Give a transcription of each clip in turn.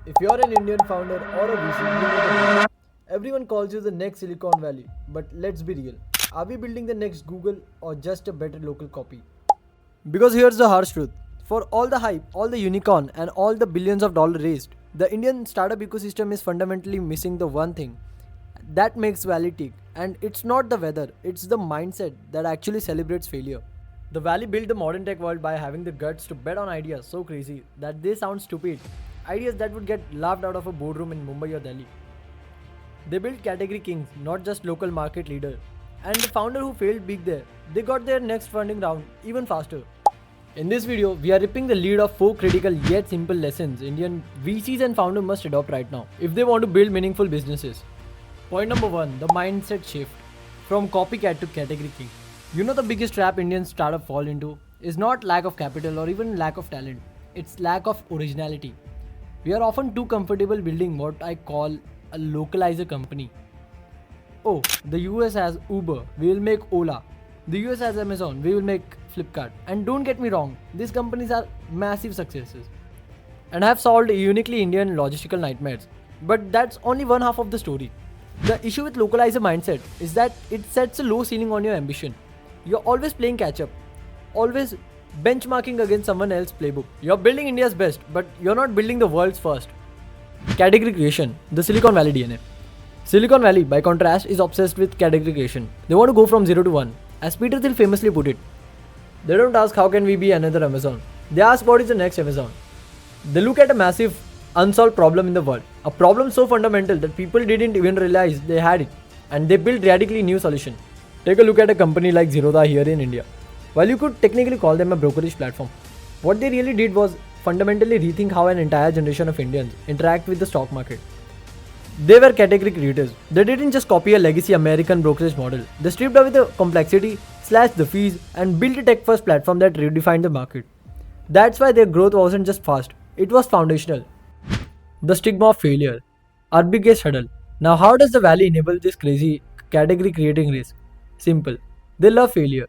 If you're an Indian founder or a VC, you know the deal. Everyone calls you the next Silicon Valley, but let's be real. Are we building the next Google or just a better local copy? Because here's the harsh truth. For all the hype, all the unicorn, and all the billions of dollars raised, the Indian startup ecosystem is fundamentally missing the one thing that makes Valley tick. And it's not the weather, it's the mindset that actually celebrates failure. The Valley built the modern tech world by having the guts to bet on ideas so crazy that they sound stupid. Ideas that would get laughed out of a boardroom in Mumbai or Delhi. They built category kings, not just local market leader. And the founder who failed big there, they got their next funding round even faster. In this video, we are ripping the lead of 4 critical yet simple lessons Indian VCs and founders must adopt right now if they want to build meaningful businesses. Point number 1, the mindset shift from copycat to category king. You know the biggest trap Indian startup fall into is not lack of capital or even lack of talent. It's lack of originality. We are often too comfortable building what I call a localizer company. Oh, the US has Uber, we will make Ola. The US has Amazon, we will make Flipkart. And don't get me wrong, these companies are massive successes and have solved uniquely Indian logistical nightmares. But that's only one half of the story. The issue with localizer mindset is that it sets a low ceiling on your ambition. You're always playing catch up, always benchmarking against someone else's playbook. You're building India's best, but you're not building the world's first. Category creation, the Silicon Valley DNA. Silicon Valley, by contrast, is obsessed with category creation. They want to go from 0 to 1. As Peter Thiel famously put it, they don't ask how can we be another Amazon. They ask what is the next Amazon. They look at a massive unsolved problem in the world. A problem so fundamental that people didn't even realize they had it. And they build radically new solution. Take a look at a company like Zerodha here in India. While you could technically call them a brokerage platform, what they really did was fundamentally rethink how an entire generation of Indians interact with the stock market. They were category creators. They didn't just copy a legacy American brokerage model. They stripped away the complexity, slashed the fees, and built a tech-first platform that redefined the market. That's why their growth wasn't just fast, it was foundational. The stigma of failure. Our biggest hurdle. Now, how does the Valley enable this crazy category creating race? Simple. They love failure.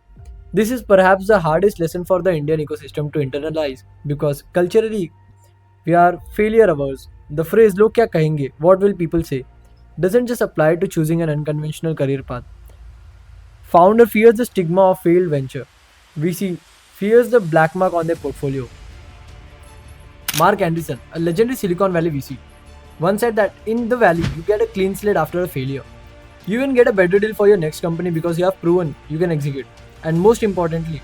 This is perhaps the hardest lesson for the Indian ecosystem to internalize because culturally we are failure averse. The phrase "log kya kahenge," what will people say, doesn't just apply to choosing an unconventional career path. Founder fears the stigma of failed venture. VC fears the black mark on their portfolio. Mark Anderson, a legendary Silicon Valley VC, once said that in the Valley you get a clean slate after a failure. You even get a better deal for your next company because you have proven you can execute. And most importantly,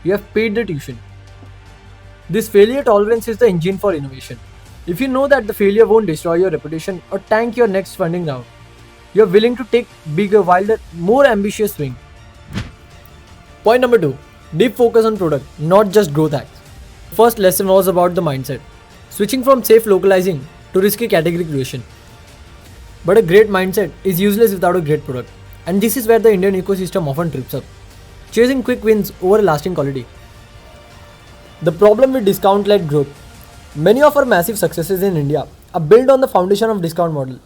you have paid the tuition. This failure tolerance is the engine for innovation. If you know that the failure won't destroy your reputation or tank your next funding round, you're willing to take bigger, wilder, more ambitious swing. Point number 2. Deep focus on product, not just growth hacks. The first lesson was about the mindset. Switching from safe localizing to risky category creation. But a great mindset is useless without a great product. And this is where the Indian ecosystem often trips up. Chasing quick wins over lasting quality. The problem with discount-led growth. Many of our massive successes in India are built on the foundation of discount model.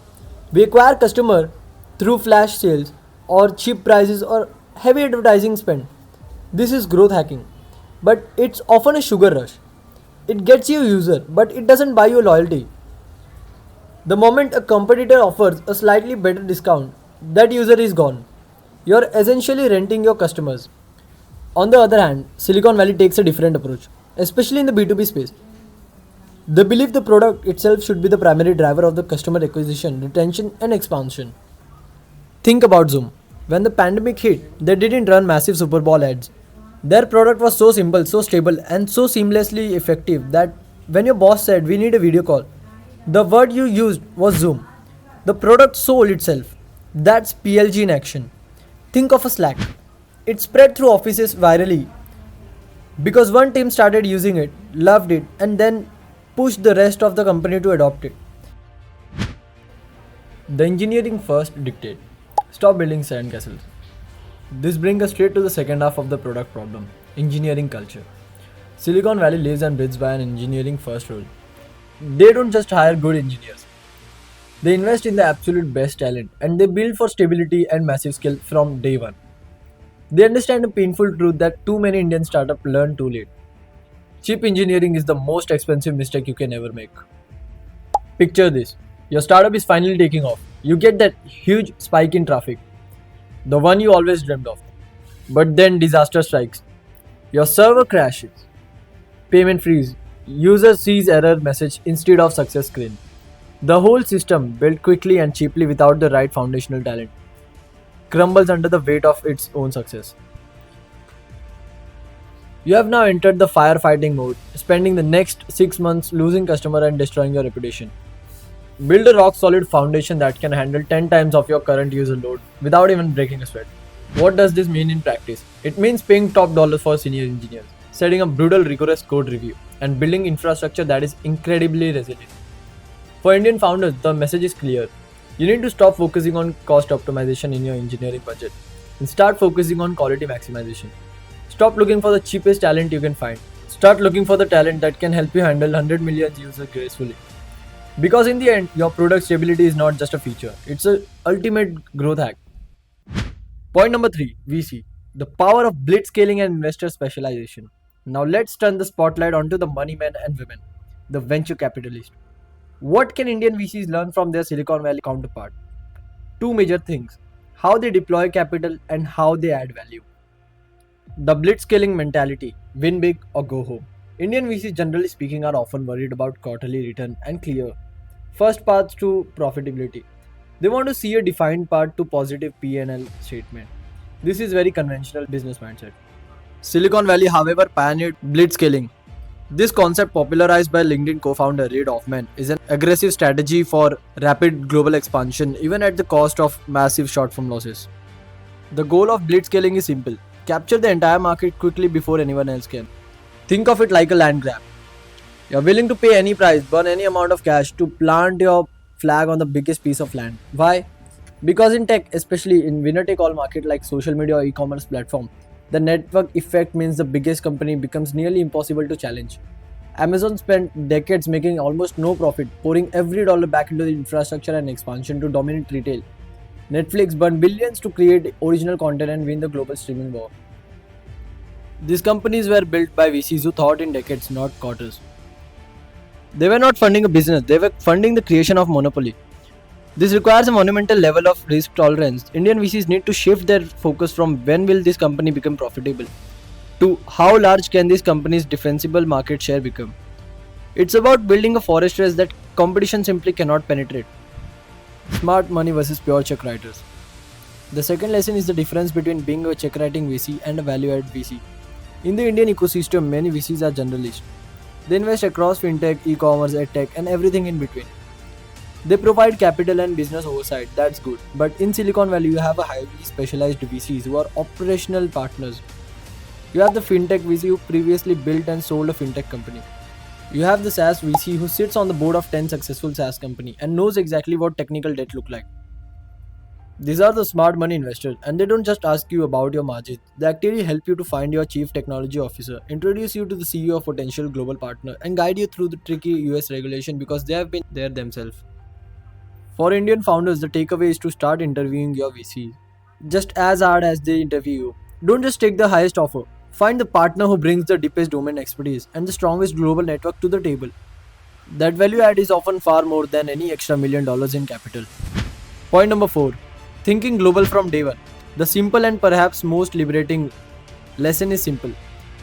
We acquire customer through flash sales or cheap prices or heavy advertising spend. This is growth hacking, but it's often a sugar rush. It gets you a user, but it doesn't buy you loyalty. The moment a competitor offers a slightly better discount, that user is gone. You're essentially renting your customers. On the other hand, Silicon Valley takes a different approach, especially in the B2B space. They believe the product itself should be the primary driver of the customer acquisition, retention, and expansion. Think about Zoom. When the pandemic hit, they didn't run massive Super Bowl ads. Their product was so simple, so stable, and so seamlessly effective that when your boss said, "We need a video call," the word you used was Zoom. The product sold itself. That's PLG in action. Think of a Slack. It spread through offices virally because one team started using it, loved it, and then pushed the rest of the company to adopt it. The engineering first dictate. Stop building sandcastles. This brings us straight to the second half of the product problem, engineering culture. Silicon Valley lives and breathes by an engineering first rule. They don't just hire good engineers. They invest in the absolute best talent and they build for stability and massive scale from day one. They understand a painful truth that too many Indian startups learn too late. Cheap engineering is the most expensive mistake you can ever make. Picture this, your startup is finally taking off. You get that huge spike in traffic, the one you always dreamed of. But then disaster strikes. Your server crashes, payment freeze, user sees error message instead of success screen. The whole system, built quickly and cheaply without the right foundational talent, crumbles under the weight of its own success. You have now entered the firefighting mode, spending the next 6 months losing customer and destroying your reputation. Build a rock solid foundation that can handle 10 times of your current user load without even breaking a sweat. What does this mean in practice? It means paying top dollar for senior engineers, setting up brutal rigorous code review, and building infrastructure that is incredibly resilient. For Indian founders, the message is clear. You need to stop focusing on cost optimization in your engineering budget and start focusing on quality maximization. Stop looking for the cheapest talent you can find. Start looking for the talent that can help you handle 100 million users gracefully. Because in the end, your product stability is not just a feature, it's a ultimate growth hack. Point number 3, VC. The power of blitzscaling and investor specialization. Now let's turn the spotlight onto the money men and women, the venture capitalists. What can Indian VCs learn from their Silicon Valley counterpart? Two major things: how they deploy capital and how they add value. The blitzscaling mentality, win big or go home. Indian VCs, generally speaking, are often worried about quarterly return and clear first paths to profitability. They want to see a defined path to positive P&L statement. This is very conventional business mindset. Silicon Valley, however, pioneered blitzscaling. This concept, popularized by LinkedIn co-founder Reid Hoffman, is an aggressive strategy for rapid global expansion even at the cost of massive short-term losses. The goal of blitzscaling is simple: capture the entire market quickly before anyone else can. Think of it like a land grab. You're willing to pay any price, burn any amount of cash to plant your flag on the biggest piece of land. Why? Because in tech, especially in winner take all market like social media or e-commerce platform, the network effect means the biggest company becomes nearly impossible to challenge. Amazon spent decades making almost no profit, pouring every dollar back into the infrastructure and expansion to dominate retail. Netflix burned billions to create original content and win the global streaming war. These companies were built by VCs who thought in decades, not quarters. They were not funding a business, they were funding the creation of monopoly. This requires a monumental level of risk tolerance. Indian VCs need to shift their focus from when will this company become profitable to how large can this company's defensible market share become. It's about building a forest race that competition simply cannot penetrate. Smart money versus pure check writers. The second lesson is the difference between being a check writing VC and a value added VC. In the Indian ecosystem, many VCs are generalists. They invest across fintech, e-commerce, edtech, and everything in between. They provide capital and business oversight, that's good. But in Silicon Valley, you have a highly specialized VCs who are operational partners. You have the fintech VC who previously built and sold a fintech company. You have the SaaS VC who sits on the board of 10 successful SaaS company and knows exactly what technical debt look like. These are the smart money investors, and they don't just ask you about your margins. They actively help you to find your chief technology officer, introduce you to the CEO of potential global partner, and guide you through the tricky US regulation because they have been there themselves. For Indian founders, the takeaway is to start interviewing your VCs just as hard as they interview you. Don't just take the highest offer. Find the partner who brings the deepest domain expertise and the strongest global network to the table. That value add is often far more than any extra $1 million in capital. Point number 4, thinking global from day one. The simple and perhaps most liberating lesson is simple.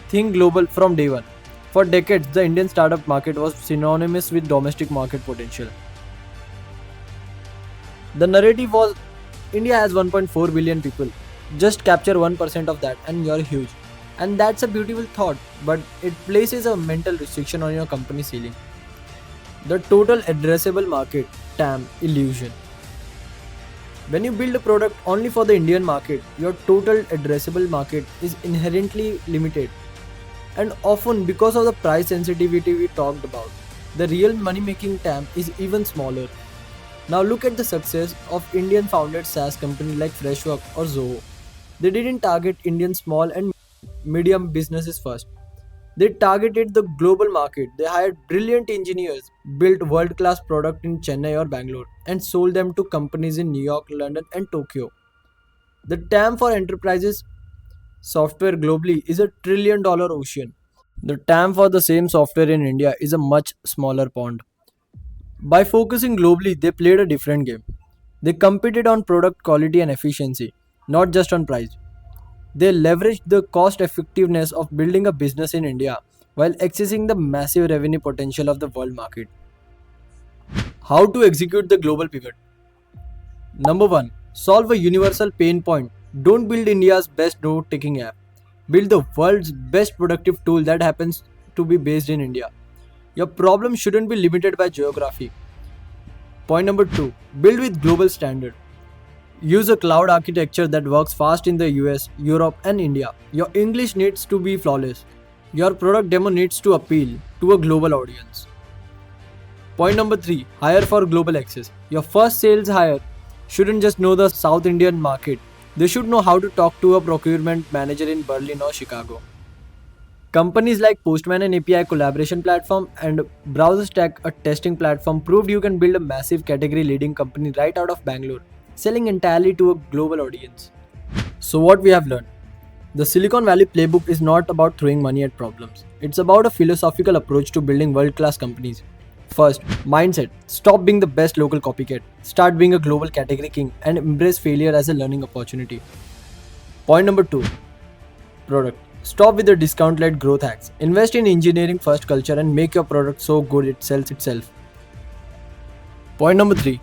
Think global from day one. For decades, the Indian startup market was synonymous with domestic market potential. The narrative was India has 1.4 billion people. Just capture 1% of that and you're huge. And that's a beautiful thought, but it places a mental restriction on your company ceiling. The total addressable market TAM illusion. When you build a product only for the Indian market, your total addressable market is inherently limited. And often, because of the price sensitivity we talked about, the real money making TAM is even smaller. Now look at the success of Indian founded SaaS companies like Freshwork or Zoho. They didn't target Indian small and medium businesses first. They targeted the global market. They hired brilliant engineers, built world-class product in Chennai or Bangalore, and sold them to companies in New York, London, and Tokyo. The TAM for enterprises software globally is a $1 trillion ocean. The TAM for the same software in India is a much smaller pond. By focusing globally, they played a different game. They competed on product quality and efficiency, not just on price. They leveraged the cost effectiveness of building a business in India while accessing the massive revenue potential of the world market. How to execute the global pivot? Number 1. Solve a universal pain point. Don't build India's best note taking app. Build the world's best productive tool that happens to be based in India. Your problem shouldn't be limited by geography. Point number 2. Build with global standard. Use a cloud architecture that works fast in the US, Europe, and India. Your English needs to be flawless. Your product demo needs to appeal to a global audience. Point number 3. Hire for global access. Your first sales hire shouldn't just know the South Indian market. They should know how to talk to a procurement manager in Berlin or Chicago. Companies like Postman, an API collaboration platform, and BrowserStack, a testing platform, proved you can build a massive category leading company right out of Bangalore, selling entirely to a global audience. So, what we have learned? The Silicon Valley playbook is not about throwing money at problems, it's about a philosophical approach to building world class companies. First, mindset. Stop being the best local copycat. Start being a global category king and embrace failure as a learning opportunity. Point number 2. Product. Stop with the discount-led growth hacks. Invest in engineering first culture and make your product so good it sells itself. Point number 3.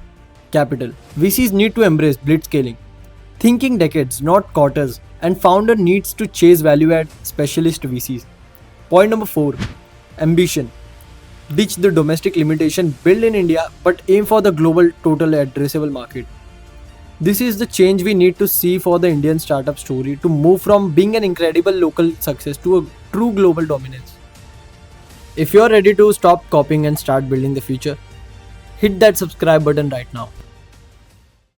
Capital. VCs need to embrace blitzscaling. Thinking decades, not quarters, and founder needs to chase value-add specialist VCs. Point number 4. Ambition. Ditch the domestic limitation, build in India, but aim for the global total addressable market. This is the change we need to see for the Indian startup story to move from being an incredible local success to a true global dominance. If you're ready to stop copying and start building the future, hit that subscribe button right now.